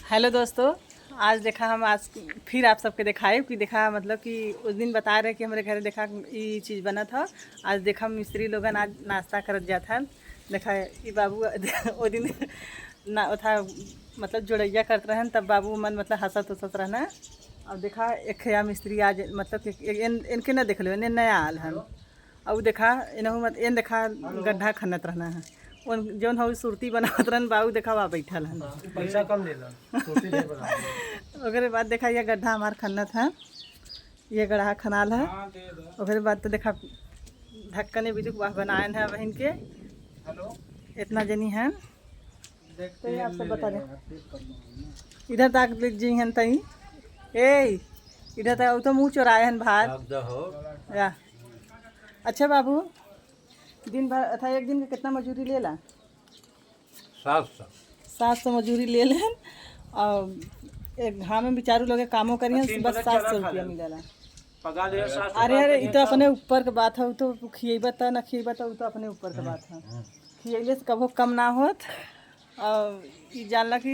Hello दोस्तों। आज देखा हम आज फिर आप सबके दिखाए कि देखा मतलब कि उस दिन बता रहे कि हमारे घर देखा ये चीज़ बना था। आज देखा मिस्त्री लोगन आज नाश्ता करत जाता है। देखा ये बाबू वो दिन ना था मतलब जोड़ैया करते रहन तब बाबू मन मतलब हंसत हंसत रहना। अब देखा एक खया मिस्त्री आज मतलब कि इनके ना देख लो इन्हें नया आल हन। और देखा इन्हों मत इन देखा गड्ढा खनत रहना है उन जौन हो सुरती बनावत रहन बाबू देखा वहाँ बैठल हन। पैसा कम लेला रोटी नहीं बना ओकरे बाद देखा ये गड्ढा हमार खन्नत है। ये गड्ढा खनाल है। ओकरे बाद तो देखा ढक्कने भी वह बनाए हैं बहन के। हेलो इतना जनी है तो ये आप सब बता दें। इधर तक जी हैं तई ए इधर तक तो मुँह चोराए हैं बाहर या। अच्छा बाबू दिन भर था एक दिन का कितना मजूरी ले ला? 700 700 मजूरी ले लें और एक घाम में बेचारू लोग कामों करिए बस 700 रुपया मिलेला। पगा ले 700 अरे अरे ये तो अपने ऊपर के बात है। वो तो खिएबा तो ना खिएबा तो तो अपने ऊपर के बात है। खिएले से कबो कम ना होत। और ये जानला कि